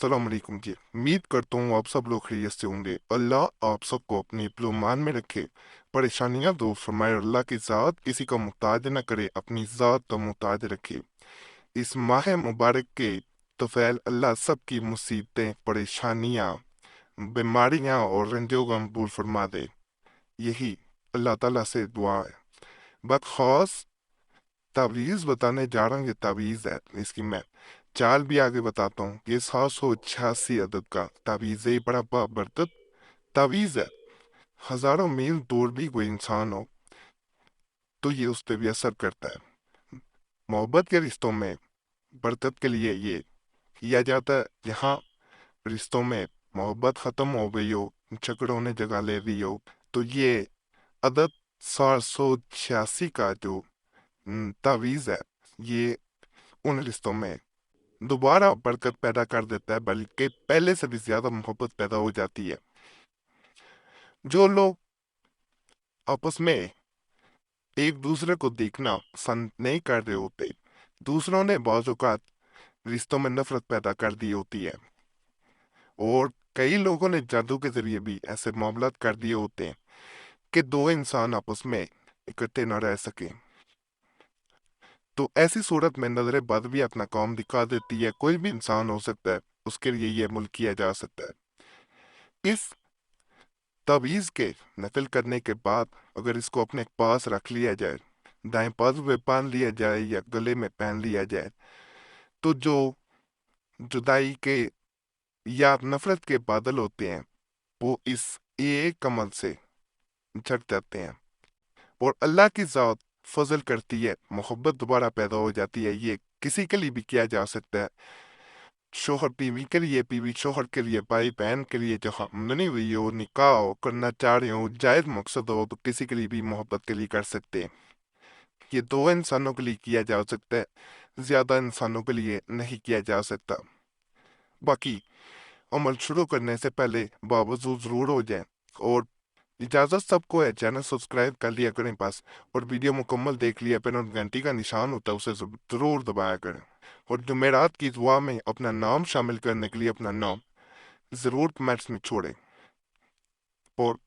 अस्सलाम वालेकुम जी। उम्मीद करता हूँ आप सब लोग खैरियत से होंगे। अल्लाह आप सबको अपने मान में रखे, परेशानियां दूर फरमाए। अल्लाह की ज़ात किसी का मुहताज न करे, अपनी ज़ात का मुहताज रखे। इस माह मुबारक के तोफ़ैल अल्लाह सब की मुसीबतें, परेशानियां, बीमारियां और रंजो गम दूर फरमा दे। यही अल्लाह ताला से दुआ है। बदखास तावीज़ बताने जा रहा हूँ। ये तावीज़ है, इसकी मैं चाल भी आगे बताता हूँ। ये 786 अदद का तावीज़ है। बड़ा बरकत तावीज़ है। हजारों मील दूर भी कोई इंसान हो तो ये उस पर भी असर करता है। मोहब्बत के रिश्तों में बरकत के लिए ये किया जाता है। यहाँ रिश्तों में मोहब्बत ख़त्म हो गई हो, झगड़ों ने जगह ले ली हो, तो ये अदद 786 का जो तावीज़ है, ये उन रिश्तों में दोबारा बरकत पैदा कर देता है, बल्कि पहले से भी ज्यादा मोहब्बत पैदा हो जाती है। जो लोग आपस में एक दूसरे को देखना पसंद नहीं कर रहे होते, दूसरों ने बाज़ औक़ात रिश्तों में नफरत पैदा कर दी होती है, और कई लोगों ने जादू के जरिए भी ऐसे मामलात कर दिए होते हैं कि दो इंसान आपस में इकट्ठे न रह सके। तो ऐसी सूरत में नजर बद भी अपना काम दिखा देती है। कोई भी इंसान हो सकता है, उसके लिए ये मुल्क किया जा सकता है। इस तावीज़ के नकल करने के बाद अगर इसको अपने पास रख लिया जाए, दाएं बाजू में बांध लिया जाए या गले में पहन लिया जाए, तो जो जुदाई के या नफरत के बादल होते हैं वो इस एक अमल से झड़ जाते हैं, और अल्लाह की ज़ात फजल करती है, मोहब्बत दोबारा पैदा हो जाती है। ये किसी के लिए भी किया जा सकता है। शोहर बीवी के लिए, बीवी शोहर के लिए, भाई बहन के लिए, जो आमदनी हुई हो, निकाह हो, करना चाह रहे हो, जायज मकसद हो, तो किसी के लिए भी मोहब्बत के लिए कर सकते हैं। ये दो इंसानों के लिए किया जा सकता है, ज्यादा इंसानों के लिए नहीं किया जा सकता। बाकी अमल शुरू करने से पहले बावजूद जरूर हो जाए, और इजाज़त सबको है। चैनल सब्सक्राइब कर लिया करें बस, और वीडियो मुकम्मल देख लिया फिर घंटी का निशान होता है उसे ज़रूर दबाया करें। और जुमेरात की दुआ में अपना नाम शामिल करने के लिए अपना नाम ज़रूर कमेंट्स में छोड़ें, और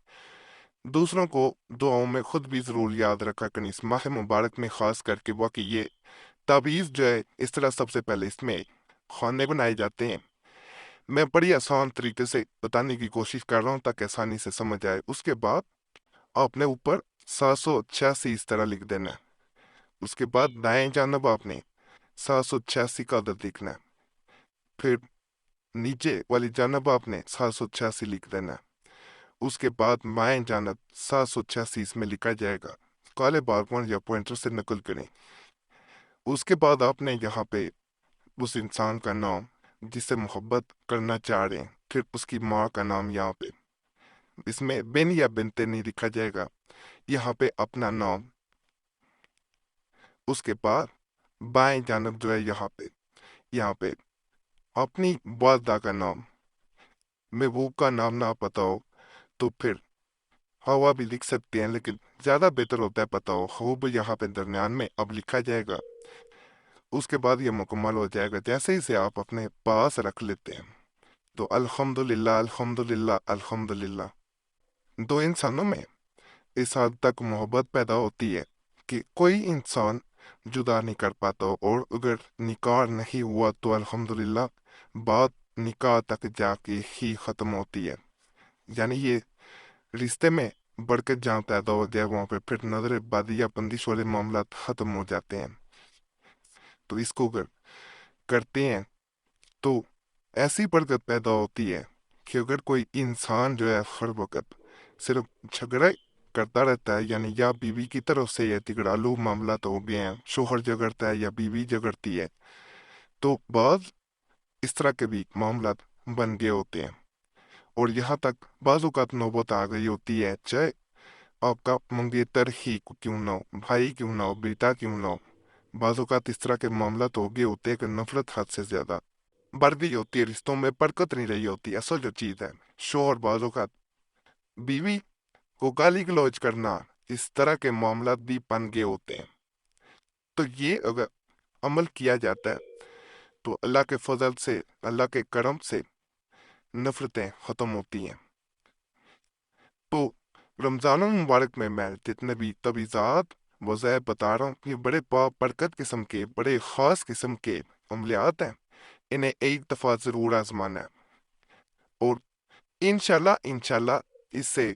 दूसरों को दुआओं में खुद भी ज़रूर याद रखा करें इस माह मुबारक में, ख़ास करके वाकई ये तावीज़ जो है, इस तरह सबसे पहले इसमें खाने बनाए जाते हैं। मैं बड़ी आसान तरीके से बताने की कोशिश कर रहा हूँ ताकि आसानी से समझ आए। उसके बाद आपने ऊपर 786 इस तरह लिख देना है। उसके बाद दाएं जानब आपने 786 का अदद लिखना है। फिर नीचे वाली जानब आपने 786 लिख देना है। उसके बाद बाएं जानब 786 इसमें लिखा जाएगा। काले बारकोड या पॉइंटर से नकल करें। उसके बाद आपने यहाँ पे उस इंसान का नाम जिससे मोहब्बत करना चाह रहे हैं, फिर उसकी माँ का नाम यहाँ पे, इसमें बिन या बिनते नहीं लिखा जाएगा, यहाँ पे अपना नाम। उसके बाद बाएं जानब जो है यहाँ पे अपनी वालदा का नाम। महबूब का नाम ना पता हो तो फिर हवा भी लिख सकते हैं, लेकिन ज्यादा बेहतर होता है पता हो। खूब यहाँ पे दरमियान में अब लिखा जाएगा। उसके बाद ये मुकम्मल हो जाएगा। जैसे ही से आप अपने पास रख लेते हैं तो अल्हम्दुलिल्लाह अल्हम्दुलिल्लाह अल्हम्दुलिल्लाह दो इंसानों में इस हद तक मोहब्बत पैदा होती है कि कोई इंसान जुदा नहीं कर पाता। और अगर निकाह नहीं हुआ तो अल्हम्दुलिल्लाह बात निकाह तक जाके ही ख़त्म होती है। यानी ये रिश्ते में बरकत जहाँ पैदा हो जाए वहाँ पे फिर नजर बादी या बंदिश वाले मामला ख़त्म हो जाते हैं। तो इसको अगर करते हैं तो ऐसी बरकत पैदा होती है कि अगर कोई इंसान जो है हर वक्त सिर्फ झगड़ा करता रहता है, यानी या बीवी की तरफ से या तिगड़ालू मामला तो हो गए हैं, शोहर झगड़ता है या बीवी झगड़ती है, तो बाज इस तरह के भी मामला बन गए होते हैं। और यहाँ तक बाज़ औक़ात नौबत आ गई होती है, चाहे आपका मंगेतर ही क्यों ना हो, भाई क्यों ना हो, बेटा क्यों ना हो, बाज़ औक़ात इस तरह के मामला तो हो गए होते हैं कि नफरत हद से ज्यादा बढ़ गई होती है। रिश्तों में बरकत नहीं रही होती। असल जो चीज है, शोहर बाज़ औक़ात बीवी को गाली गलौज करना, इस तरह के मामला भी बन गए होते हैं। तो ये अगर अमल किया जाता है تو اللہ کے فضل سے، اللہ کے کرم سے نفرتیں ختم ہوتی ہیں۔ تو رمضان المبارک میں جتنے بھی تبیزات وظائف بتا رہا ہوں، یہ بڑے برکت قسم کے، بڑے خاص قسم کے عملیات ہیں، انہیں ایک دفعہ ضرور آزمانا ہے، اور انشاءاللہ اس سے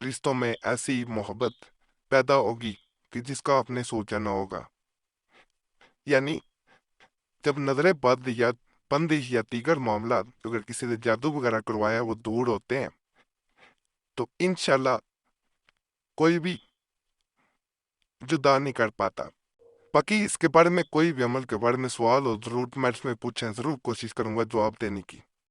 رشتوں میں ایسی محبت پیدا ہوگی کہ جس کا آپ نے سوچا نہ ہوگا۔ یعنی جب نظر بندش یا دیگر معاملات، اگر کسی نے جادو وغیرہ کروایا، وہ دور ہوتے ہیں، تو انشاءاللہ کوئی بھی جدا نہیں کر پاتا۔ باقی اس کے بارے میں کوئی بھی عمل کے بارے میں سوال ہو ضرور میں اس میں پوچھیں، ضرور کوشش کروں گا جواب دینے کی۔